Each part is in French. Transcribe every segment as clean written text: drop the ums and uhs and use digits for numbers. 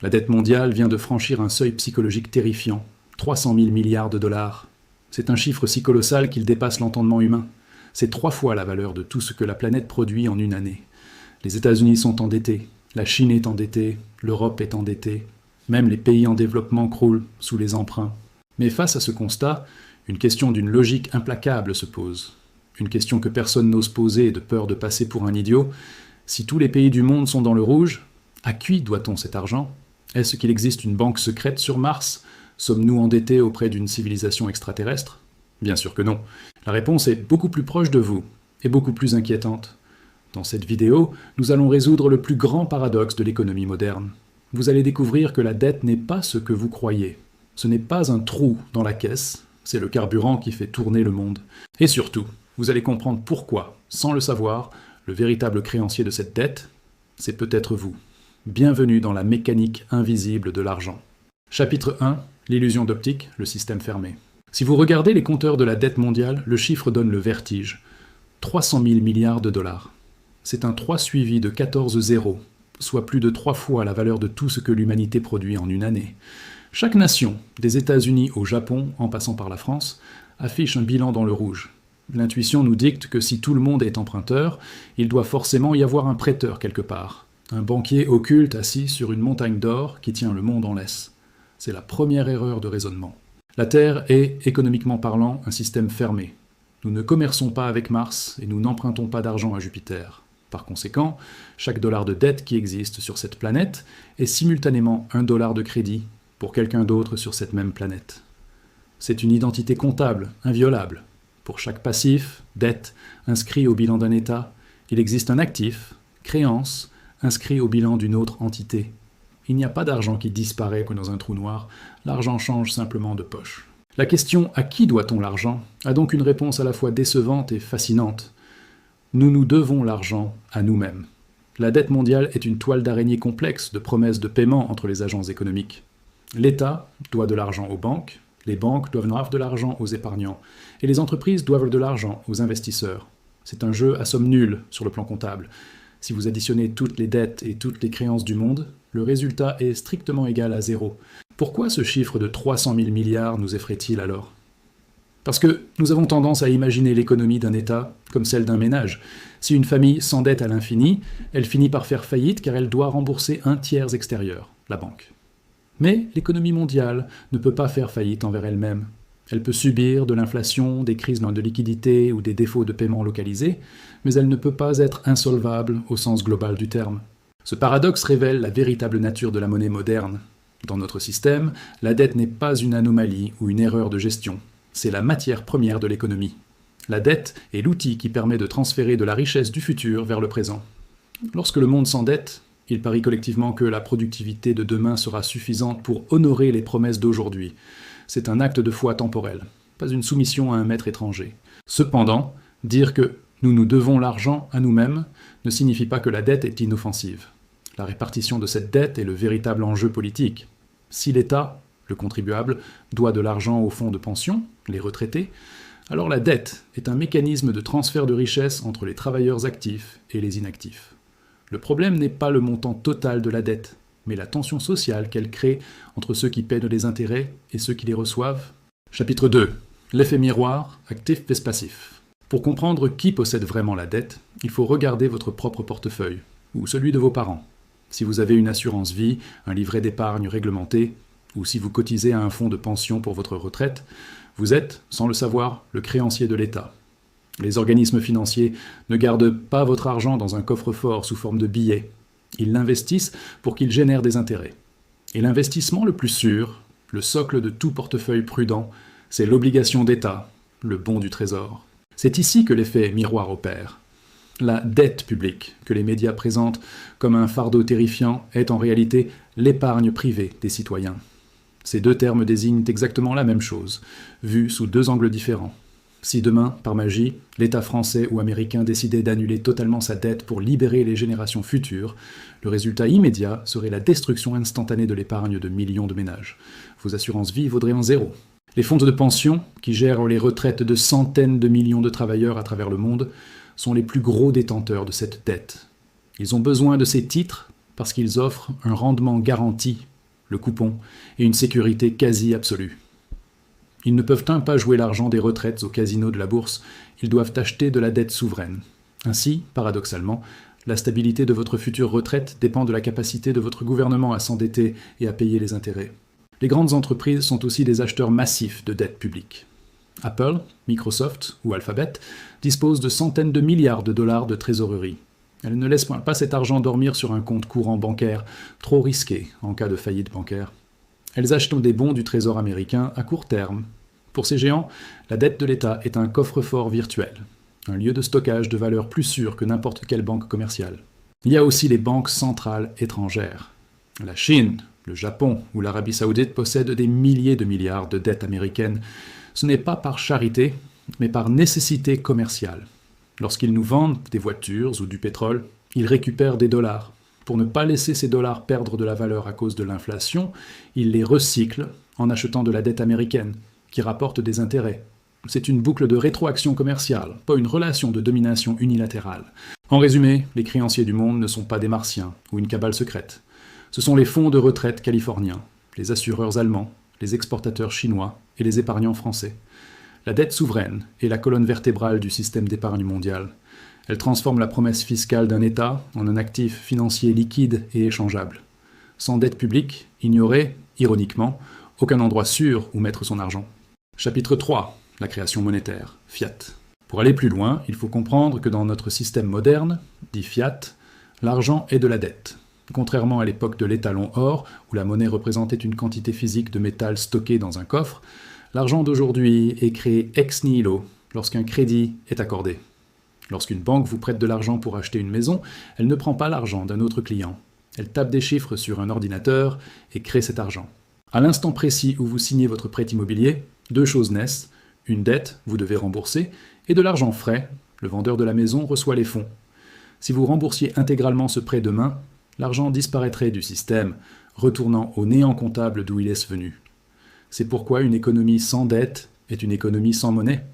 La dette mondiale vient de franchir un seuil psychologique terrifiant, 300 000 milliards de dollars. C'est un chiffre si colossal qu'il dépasse l'entendement humain. C'est 3 fois la valeur de tout ce que la planète produit en une année. Les États-Unis sont endettés, la Chine est endettée, l'Europe est endettée, même les pays en développement croulent sous les emprunts. Mais face à ce constat, une question d'une logique implacable se pose. Une question que personne n'ose poser de peur de passer pour un idiot. Si tous les pays du monde sont dans le rouge, à qui doit-on cet argent ? Est-ce qu'il existe une banque secrète sur Mars ? Sommes-nous endettés auprès d'une civilisation extraterrestre ? Bien sûr que non. La réponse est beaucoup plus proche de vous et beaucoup plus inquiétante. Dans cette vidéo, nous allons résoudre le plus grand paradoxe de l'économie moderne. Vous allez découvrir que la dette n'est pas ce que vous croyez. Ce n'est pas un trou dans la caisse, c'est le carburant qui fait tourner le monde. Et surtout, vous allez comprendre pourquoi, sans le savoir, le véritable créancier de cette dette, c'est peut-être vous. Bienvenue dans la mécanique invisible de l'argent. Chapitre 1, l'illusion d'optique, le système fermé. Si vous regardez les compteurs de la dette mondiale, le chiffre donne le vertige. 300 000 milliards de dollars. C'est un 3 suivi de 14 zéros, soit plus de 3 fois la valeur de tout ce que l'humanité produit en une année. Chaque nation, des États-Unis au Japon, en passant par la France, affiche un bilan dans le rouge. L'intuition nous dicte que si tout le monde est emprunteur, il doit forcément y avoir un prêteur quelque part. Un banquier occulte assis sur une montagne d'or qui tient le monde en laisse. C'est la première erreur de raisonnement. La Terre est, économiquement parlant, un système fermé. Nous ne commerçons pas avec Mars et nous n'empruntons pas d'argent à Jupiter. Par conséquent, chaque dollar de dette qui existe sur cette planète est simultanément un dollar de crédit pour quelqu'un d'autre sur cette même planète. C'est une identité comptable, inviolable. Pour chaque passif, dette, inscrit au bilan d'un État, il existe un actif, créance, inscrit au bilan d'une autre entité. Il n'y a pas d'argent qui disparaît comme dans un trou noir, l'argent change simplement de poche. La question « à qui doit-on l'argent ?» a donc une réponse à la fois décevante et fascinante. Nous nous devons l'argent à nous-mêmes. La dette mondiale est une toile d'araignée complexe de promesses de paiement entre les agents économiques. L'État doit de l'argent aux banques, les banques doivent de l'argent aux épargnants, et les entreprises doivent de l'argent aux investisseurs. C'est un jeu à somme nulle sur le plan comptable. Si vous additionnez toutes les dettes et toutes les créances du monde, le résultat est strictement égal à 0. Pourquoi ce chiffre de 300 000 milliards nous effraie-t-il alors ? Parce que nous avons tendance à imaginer l'économie d'un État comme celle d'un ménage. Si une famille s'endette à l'infini, elle finit par faire faillite car elle doit rembourser un tiers extérieur, la banque. Mais l'économie mondiale ne peut pas faire faillite envers elle-même. Elle peut subir de l'inflation, des crises de liquidité ou des défauts de paiement localisés, mais elle ne peut pas être insolvable au sens global du terme. Ce paradoxe révèle la véritable nature de la monnaie moderne. Dans notre système, la dette n'est pas une anomalie ou une erreur de gestion. C'est la matière première de l'économie. La dette est l'outil qui permet de transférer de la richesse du futur vers le présent. Lorsque le monde s'endette, il parie collectivement que la productivité de demain sera suffisante pour honorer les promesses d'aujourd'hui. C'est un acte de foi temporel, pas une soumission à un maître étranger. Cependant, dire que nous nous devons l'argent à nous-mêmes ne signifie pas que la dette est inoffensive. La répartition de cette dette est le véritable enjeu politique. Si l'État, le contribuable, doit de l'argent aux fonds de pension, les retraités, alors la dette est un mécanisme de transfert de richesse entre les travailleurs actifs et les inactifs. Le problème n'est pas le montant total de la dette, mais la tension sociale qu'elle crée entre ceux qui paient les intérêts et ceux qui les reçoivent. Chapitre 2. L'effet miroir, actif vs passif. Pour comprendre qui possède vraiment la dette, il faut regarder votre propre portefeuille, ou celui de vos parents. Si vous avez une assurance vie, un livret d'épargne réglementé, ou si vous cotisez à un fonds de pension pour votre retraite, vous êtes, sans le savoir, le créancier de l'État. Les organismes financiers ne gardent pas votre argent dans un coffre-fort sous forme de billets. Ils l'investissent pour qu'il génère des intérêts. Et l'investissement le plus sûr, le socle de tout portefeuille prudent, c'est l'obligation d'État, le bon du trésor. C'est ici que l'effet miroir opère. La dette publique, que les médias présentent comme un fardeau terrifiant, est en réalité l'épargne privée des citoyens. Ces deux termes désignent exactement la même chose, vus sous deux angles différents. Si demain, par magie, l'État français ou américain décidait d'annuler totalement sa dette pour libérer les générations futures, le résultat immédiat serait la destruction instantanée de l'épargne de millions de ménages. Vos assurances vie vaudraient en zéro. Les fonds de pension, qui gèrent les retraites de centaines de millions de travailleurs à travers le monde, sont les plus gros détenteurs de cette dette. Ils ont besoin de ces titres parce qu'ils offrent un rendement garanti le coupon et une sécurité quasi absolue. Ils ne peuvent pas jouer l'argent des retraites au casino de la bourse, ils doivent acheter de la dette souveraine. Ainsi, paradoxalement, la stabilité de votre future retraite dépend de la capacité de votre gouvernement à s'endetter et à payer les intérêts. Les grandes entreprises sont aussi des acheteurs massifs de dettes publiques. Apple, Microsoft ou Alphabet disposent de centaines de milliards de dollars de trésorerie. Elles ne laissent pas cet argent dormir sur un compte courant bancaire, trop risqué en cas de faillite bancaire. Elles achètent des bons du Trésor américain à court terme. Pour ces géants, la dette de l'État est un coffre-fort virtuel, un lieu de stockage de valeurs plus sûr que n'importe quelle banque commerciale. Il y a aussi les banques centrales étrangères. La Chine, le Japon ou l'Arabie saoudite possèdent des milliers de milliards de dettes américaines. Ce n'est pas par charité, mais par nécessité commerciale. Lorsqu'ils nous vendent des voitures ou du pétrole, ils récupèrent des dollars. Pour ne pas laisser ces dollars perdre de la valeur à cause de l'inflation, ils les recyclent en achetant de la dette américaine, qui rapporte des intérêts. C'est une boucle de rétroaction commerciale, pas une relation de domination unilatérale. En résumé, les créanciers du monde ne sont pas des martiens ou une cabale secrète. Ce sont les fonds de retraite californiens, les assureurs allemands, les exportateurs chinois et les épargnants français. La dette souveraine est la colonne vertébrale du système d'épargne mondial. Elle transforme la promesse fiscale d'un État en un actif financier liquide et échangeable. Sans dette publique, il n'y aurait, ironiquement, aucun endroit sûr où mettre son argent. Chapitre 3. La création monétaire, fiat. Pour aller plus loin, il faut comprendre que dans notre système moderne, dit fiat, l'argent est de la dette. Contrairement à l'époque de l'étalon or, où la monnaie représentait une quantité physique de métal stocké dans un coffre, l'argent d'aujourd'hui est créé ex nihilo lorsqu'un crédit est accordé. Lorsqu'une banque vous prête de l'argent pour acheter une maison, elle ne prend pas l'argent d'un autre client. Elle tape des chiffres sur un ordinateur et crée cet argent. À l'instant précis où vous signez votre prêt immobilier, deux choses naissent. Une dette, vous devez rembourser, et de l'argent frais, le vendeur de la maison reçoit les fonds. Si vous remboursiez intégralement ce prêt demain, l'argent disparaîtrait du système, retournant au néant comptable d'où il est venu. C'est pourquoi une économie sans dette est une économie sans monnaie.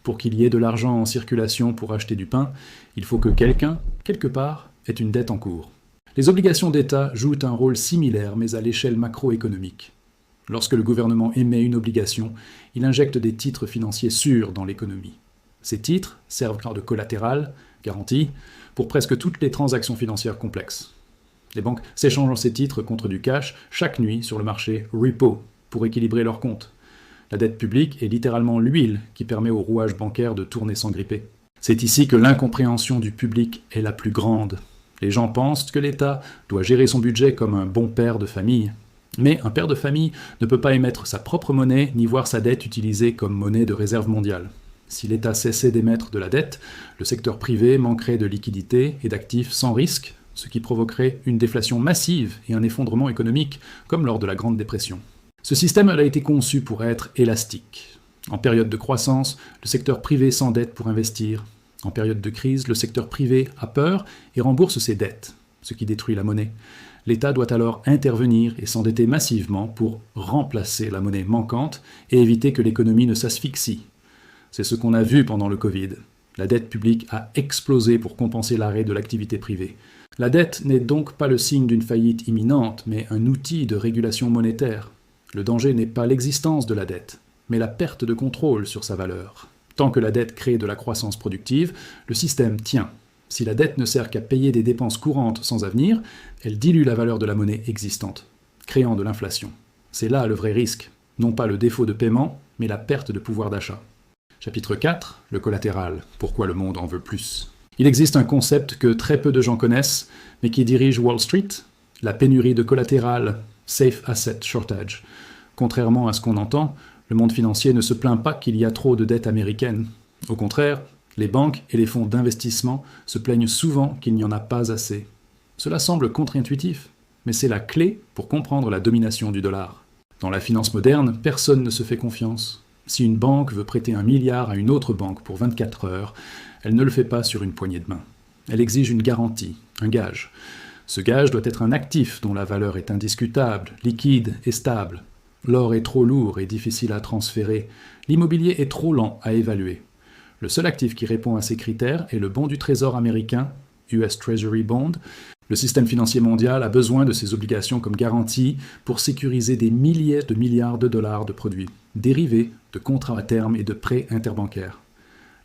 Pour qu'il y ait de l'argent en circulation pour acheter du pain, il faut que quelqu'un, quelque part, ait une dette en cours. Les obligations d'État jouent un rôle similaire, mais à l'échelle macroéconomique. Lorsque le gouvernement émet une obligation, il injecte des titres financiers sûrs dans l'économie. Ces titres servent de collatéral, garantie, pour presque toutes les transactions financières complexes. Les banques s'échangent ces titres contre du cash chaque nuit sur le marché repo pour équilibrer leurs comptes. La dette publique est littéralement l'huile qui permet au rouage bancaire de tourner sans gripper. C'est ici que l'incompréhension du public est la plus grande. Les gens pensent que l'État doit gérer son budget comme un bon père de famille. Mais un père de famille ne peut pas émettre sa propre monnaie ni voir sa dette utilisée comme monnaie de réserve mondiale. Si l'État cessait d'émettre de la dette, le secteur privé manquerait de liquidités et d'actifs sans risque, ce qui provoquerait une déflation massive et un effondrement économique, comme lors de la Grande Dépression. Ce système a été conçu pour être élastique. En période de croissance, le secteur privé s'endette pour investir. En période de crise, le secteur privé a peur et rembourse ses dettes, ce qui détruit la monnaie. L'État doit alors intervenir et s'endetter massivement pour remplacer la monnaie manquante et éviter que l'économie ne s'asphyxie. C'est ce qu'on a vu pendant le Covid. La dette publique a explosé pour compenser l'arrêt de l'activité privée. La dette n'est donc pas le signe d'une faillite imminente, mais un outil de régulation monétaire. Le danger n'est pas l'existence de la dette, mais la perte de contrôle sur sa valeur. Tant que la dette crée de la croissance productive, le système tient. Si la dette ne sert qu'à payer des dépenses courantes sans avenir, elle dilue la valeur de la monnaie existante, créant de l'inflation. C'est là le vrai risque, non pas le défaut de paiement, mais la perte de pouvoir d'achat. Chapitre 4, le collatéral. Pourquoi le monde en veut plus? Il existe un concept que très peu de gens connaissent, mais qui dirige Wall Street, la pénurie de collatéral, Safe Asset Shortage. Contrairement à ce qu'on entend, le monde financier ne se plaint pas qu'il y a trop de dettes américaines. Au contraire, les banques et les fonds d'investissement se plaignent souvent qu'il n'y en a pas assez. Cela semble contre-intuitif, mais c'est la clé pour comprendre la domination du dollar. Dans la finance moderne, personne ne se fait confiance. Si une banque veut prêter 1 milliard à une autre banque pour 24 heures, elle ne le fait pas sur une poignée de main. Elle exige une garantie, un gage. Ce gage doit être un actif dont la valeur est indiscutable, liquide et stable. L'or est trop lourd et difficile à transférer. L'immobilier est trop lent à évaluer. Le seul actif qui répond à ces critères est le bon du Trésor américain, US Treasury Bond, Le système financier mondial a besoin de ces obligations comme garantie pour sécuriser des milliers de milliards de dollars de produits, dérivés de contrats à terme et de prêts interbancaires.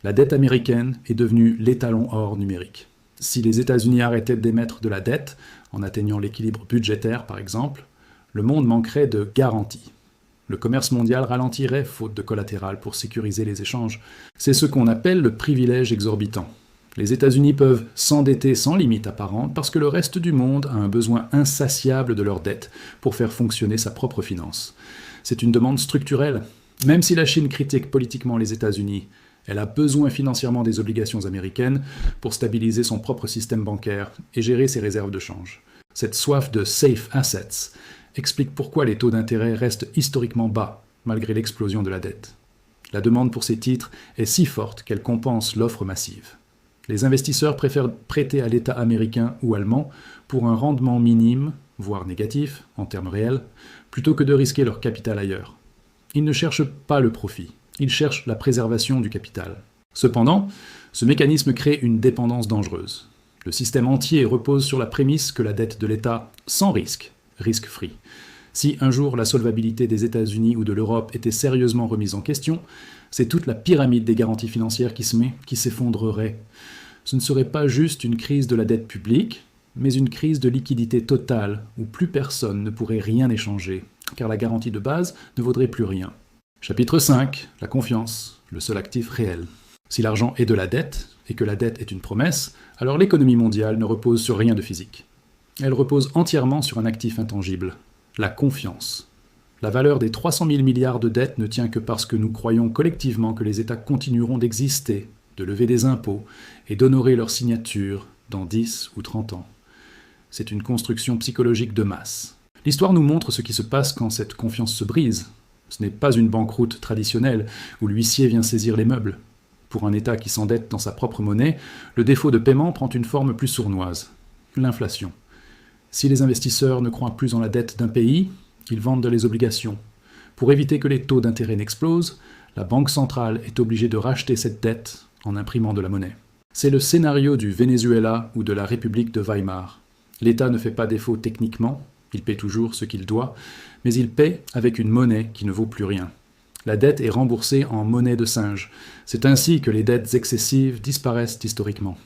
La dette américaine est devenue l'étalon or numérique. Si les États-Unis arrêtaient d'émettre de la dette, en atteignant l'équilibre budgétaire par exemple, le monde manquerait de garanties. Le commerce mondial ralentirait faute de collatéral pour sécuriser les échanges. C'est ce qu'on appelle le privilège exorbitant. Les États-Unis peuvent s'endetter sans limite apparente parce que le reste du monde a un besoin insatiable de leur dette pour faire fonctionner sa propre finance. C'est une demande structurelle. Même si la Chine critique politiquement les États-Unis, elle a besoin financièrement des obligations américaines pour stabiliser son propre système bancaire et gérer ses réserves de change. Cette soif de safe assets explique pourquoi les taux d'intérêt restent historiquement bas, malgré l'explosion de la dette. La demande pour ces titres est si forte qu'elle compense l'offre massive. Les investisseurs préfèrent prêter à l'État américain ou allemand pour un rendement minime, voire négatif, en termes réels, plutôt que de risquer leur capital ailleurs. Ils ne cherchent pas le profit, ils cherchent la préservation du capital. Cependant, ce mécanisme crée une dépendance dangereuse. Le système entier repose sur la prémisse que la dette de l'État, sans risque, risk-free. Si un jour la solvabilité des États-Unis ou de l'Europe était sérieusement remise en question, c'est toute la pyramide des garanties financières qui s'effondrerait. Ce ne serait pas juste une crise de la dette publique, mais une crise de liquidité totale où plus personne ne pourrait rien échanger, car la garantie de base ne vaudrait plus rien. Chapitre 5. La confiance, le seul actif réel. Si l'argent est de la dette, et que la dette est une promesse, alors l'économie mondiale ne repose sur rien de physique. Elle repose entièrement sur un actif intangible, la confiance. La valeur des 300 000 milliards de dettes ne tient que parce que nous croyons collectivement que les États continueront d'exister, de lever des impôts et d'honorer leurs signatures dans 10 ou 30 ans. C'est une construction psychologique de masse. L'histoire nous montre ce qui se passe quand cette confiance se brise. Ce n'est pas une banqueroute traditionnelle où l'huissier vient saisir les meubles. Pour un État qui s'endette dans sa propre monnaie, le défaut de paiement prend une forme plus sournoise, l'inflation. Si les investisseurs ne croient plus en la dette d'un pays, ils vendent les obligations. Pour éviter que les taux d'intérêt n'explosent, la Banque centrale est obligée de racheter cette dette en imprimant de la monnaie. C'est le scénario du Venezuela ou de la République de Weimar. L'État ne fait pas défaut techniquement, il paie toujours ce qu'il doit, mais il paie avec une monnaie qui ne vaut plus rien. La dette est remboursée en monnaie de singe. C'est ainsi que les dettes excessives disparaissent historiquement.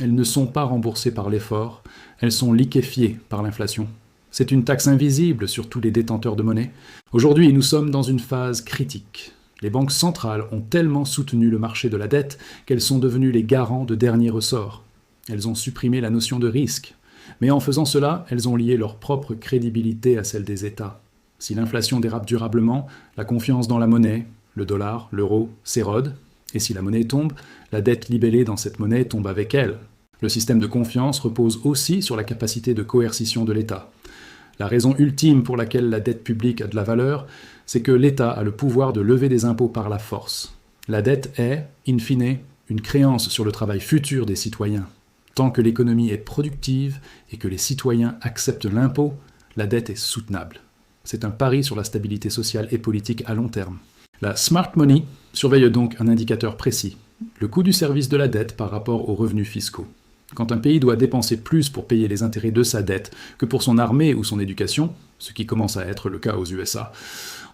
Elles ne sont pas remboursées par l'effort, elles sont liquéfiées par l'inflation. C'est une taxe invisible sur tous les détenteurs de monnaie. Aujourd'hui, nous sommes dans une phase critique. Les banques centrales ont tellement soutenu le marché de la dette qu'elles sont devenues les garants de dernier ressort. Elles ont supprimé la notion de risque. Mais en faisant cela, elles ont lié leur propre crédibilité à celle des États. Si l'inflation dérape durablement, la confiance dans la monnaie, le dollar, l'euro, s'érode. Et si la monnaie tombe, la dette libellée dans cette monnaie tombe avec elle. Le système de confiance repose aussi sur la capacité de coercition de l'État. La raison ultime pour laquelle la dette publique a de la valeur, c'est que l'État a le pouvoir de lever des impôts par la force. La dette est, in fine, une créance sur le travail futur des citoyens. Tant que l'économie est productive et que les citoyens acceptent l'impôt, la dette est soutenable. C'est un pari sur la stabilité sociale et politique à long terme. La smart money surveille donc un indicateur précis, le coût du service de la dette par rapport aux revenus fiscaux. Quand un pays doit dépenser plus pour payer les intérêts de sa dette que pour son armée ou son éducation, ce qui commence à être le cas aux USA,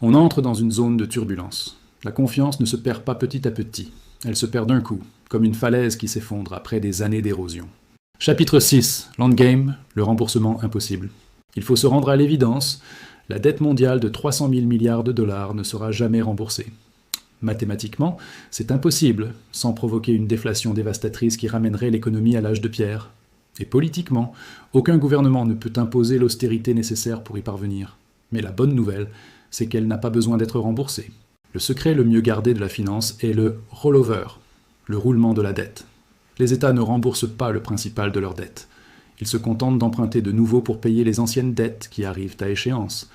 on entre dans une zone de turbulence. La confiance ne se perd pas petit à petit, elle se perd d'un coup, comme une falaise qui s'effondre après des années d'érosion. Chapitre 6. L'endgame, le remboursement impossible. Il faut se rendre à l'évidence, la dette mondiale de 300 000 milliards de dollars ne sera jamais remboursée. Mathématiquement, c'est impossible, sans provoquer une déflation dévastatrice qui ramènerait l'économie à l'âge de pierre. Et politiquement, aucun gouvernement ne peut imposer l'austérité nécessaire pour y parvenir. Mais la bonne nouvelle, c'est qu'elle n'a pas besoin d'être remboursée. Le secret le mieux gardé de la finance est le rollover, le roulement de la dette. Les États ne remboursent pas le principal de leur dette. Ils se contentent d'emprunter de nouveau pour payer les anciennes dettes qui arrivent à échéance.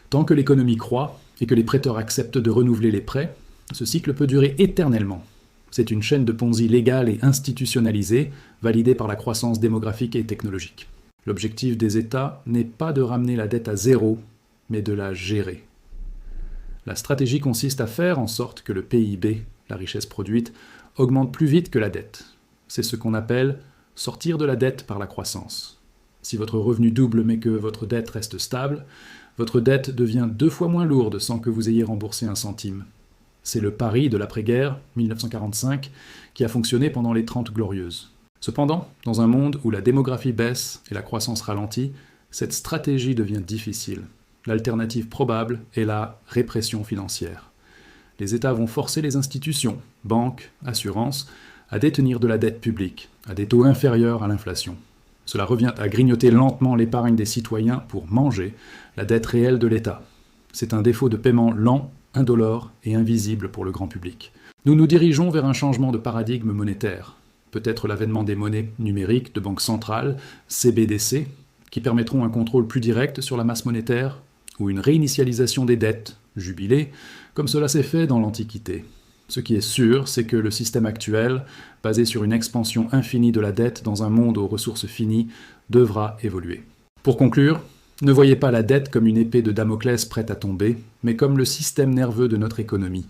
Tant que l'économie croît et que les prêteurs acceptent de renouveler les prêts, ce cycle peut durer éternellement. C'est une chaîne de Ponzi légale et institutionnalisée, validée par la croissance démographique et technologique. L'objectif des États n'est pas de ramener la dette à zéro, mais de la gérer. La stratégie consiste à faire en sorte que le PIB, la richesse produite, augmente plus vite que la dette. C'est ce qu'on appelle sortir de la dette par la croissance. Si votre revenu double mais que votre dette reste stable, votre dette devient 2 fois moins lourde sans que vous ayez remboursé un centime. C'est le pari de l'après-guerre, 1945, qui a fonctionné pendant les 30 Glorieuses. Cependant, dans un monde où la démographie baisse et la croissance ralentit, cette stratégie devient difficile. L'alternative probable est la répression financière. Les États vont forcer les institutions, banques, assurances, à détenir de la dette publique, à des taux inférieurs à l'inflation. Cela revient à grignoter lentement l'épargne des citoyens pour manger la dette réelle de l'État. C'est un défaut de paiement lent, indolore et invisible pour le grand public. Nous nous dirigeons vers un changement de paradigme monétaire. Peut-être l'avènement des monnaies numériques de banque centrale, CBDC, qui permettront un contrôle plus direct sur la masse monétaire, ou une réinitialisation des dettes, jubilées, comme cela s'est fait dans l'Antiquité. Ce qui est sûr, c'est que le système actuel, basé sur une expansion infinie de la dette dans un monde aux ressources finies, devra évoluer. Pour conclure, ne voyez pas la dette comme une épée de Damoclès prête à tomber, mais comme le système nerveux de notre économie.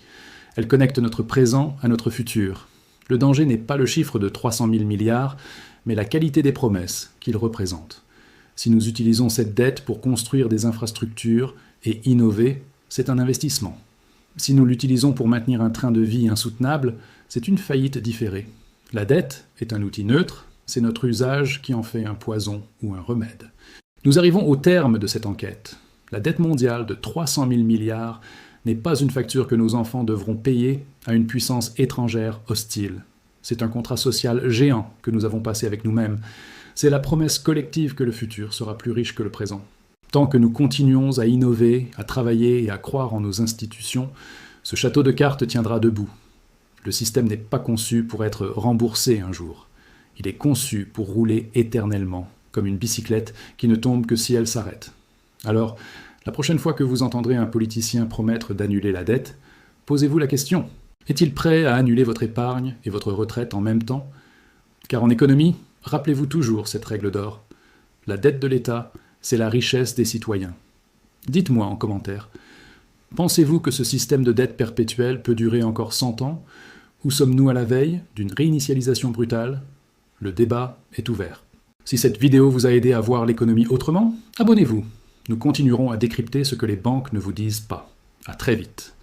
Elle connecte notre présent à notre futur. Le danger n'est pas le chiffre de 300 000 milliards, mais la qualité des promesses qu'il représente. Si nous utilisons cette dette pour construire des infrastructures et innover, c'est un investissement. Si nous l'utilisons pour maintenir un train de vie insoutenable, c'est une faillite différée. La dette est un outil neutre, c'est notre usage qui en fait un poison ou un remède. Nous arrivons au terme de cette enquête. La dette mondiale de 300 000 milliards n'est pas une facture que nos enfants devront payer à une puissance étrangère hostile. C'est un contrat social géant que nous avons passé avec nous-mêmes. C'est la promesse collective que le futur sera plus riche que le présent. Tant que nous continuons à innover, à travailler et à croire en nos institutions, ce château de cartes tiendra debout. Le système n'est pas conçu pour être remboursé un jour. Il est conçu pour rouler éternellement, comme une bicyclette qui ne tombe que si elle s'arrête. Alors, la prochaine fois que vous entendrez un politicien promettre d'annuler la dette, posez-vous la question. Est-il prêt à annuler votre épargne et votre retraite en même temps? Car en économie, rappelez-vous toujours cette règle d'or. La dette de l'État, c'est la richesse des citoyens. Dites-moi en commentaire, pensez-vous que ce système de dette perpétuelle peut durer encore 100 ans, ou sommes-nous à la veille d'une réinitialisation brutale? Le débat est ouvert. Si cette vidéo vous a aidé à voir l'économie autrement, abonnez-vous. Nous continuerons à décrypter ce que les banques ne vous disent pas. À très vite.